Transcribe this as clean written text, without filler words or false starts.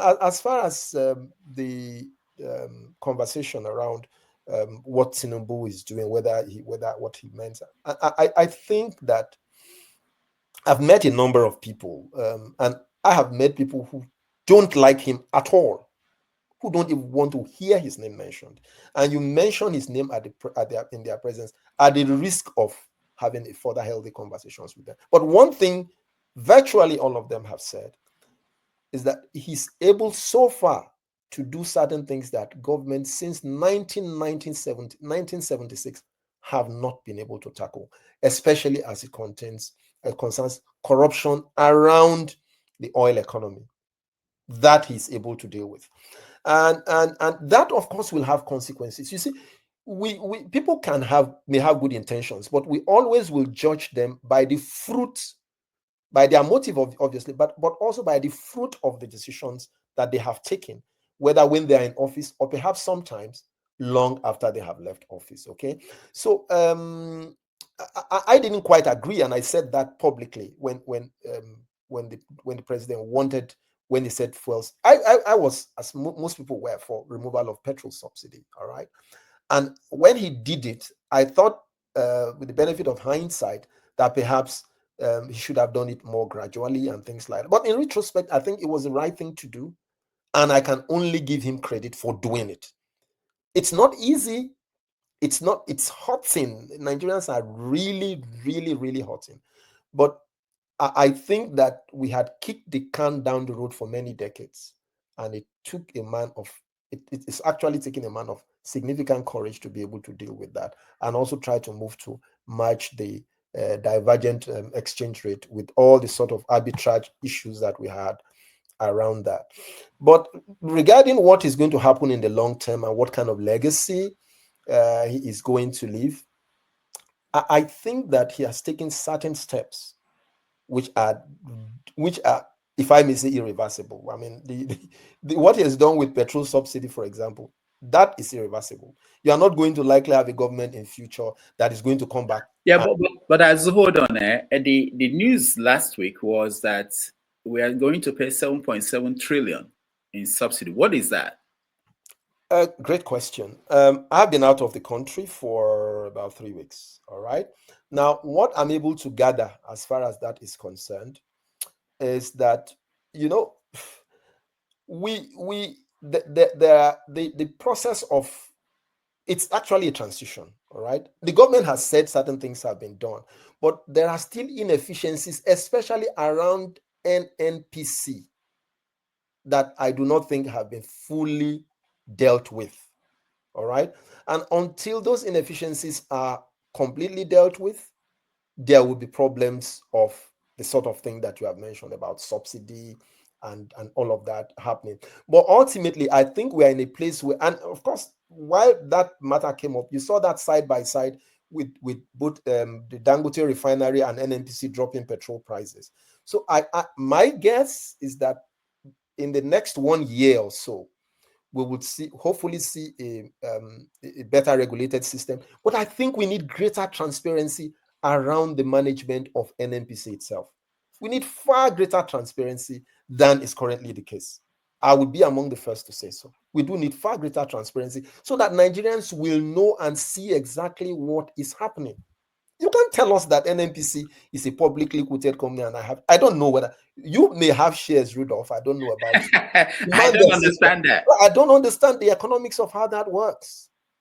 as far as the conversation around what Tinubu is doing, whether what he meant, I think that I've met a number of people, and I have met people who don't like him at all, who don't even want to hear his name mentioned. And you mention his name in their presence at the risk of having a further healthy conversations with them. But one thing virtually all of them have said is that he's able so far to do certain things that government since 1976 have not been able to tackle, especially as it concerns corruption around the oil economy, that he's able to deal with. And that, of course, will have consequences. You see, we people may have good intentions, but we always will judge them by the fruit, by their motive, obviously, but also by the fruit of the decisions that they have taken, whether when they are in office or perhaps sometimes long after they have left office. Okay, so I didn't quite agree, and I said that publicly when the president wanted, when he said fuels. I was, as most people were, for removal of petrol subsidy. All right, and when he did it, I thought, with the benefit of hindsight, that perhaps he should have done it more gradually and things like that. But in retrospect, I think it was the right thing to do, and I can only give him credit for doing it. It's not easy. It's hurting. Nigerians are really, really, really hurting. But I think that we had kicked the can down the road for many decades, and it took a man of it's actually taking a man of significant courage to be able to deal with that, and also try to move to match the divergent exchange rate with all the sort of arbitrage issues that we had around that. But regarding what is going to happen in the long term and what kind of legacy he is going to leave, I think that he has taken certain steps which are, if I may say, irreversible. I mean, what he has done with petrol subsidy, for example, that is irreversible. You are not going to likely have a government in future that is going to come back. Yeah, but as hold on, the news last week was that we are going to pay 7.7 trillion in subsidy. What is that? Great question. I've been out of the country for about 3 weeks. All right. Now, what I'm able to gather as far as that is concerned is that, the process of, it's actually a transition. All right. The government has said certain things have been done, but there are still inefficiencies, especially around NNPC, that I do not think have been fully dealt with. All right. And until those inefficiencies are completely dealt with, there will be problems of the sort of thing that you have mentioned about subsidy and all of that happening. But ultimately, I think we're in a place where, and of course, while that matter came up, you saw that side by side with both the Dangote refinery and NNPC dropping petrol prices. So my guess is that in the next 1 year or so, we would hopefully see a better regulated system. But I think we need greater transparency around the management of NNPC itself. We need far greater transparency than is currently the case. I would be among the first to say so. We do need far greater transparency so that Nigerians will know and see exactly what is happening. You can't tell us that NNPC is a publicly quoted company, and I don't know whether you may have shares, Rudolf. I don't know about you. I don't understand that. I don't understand the economics of how that works.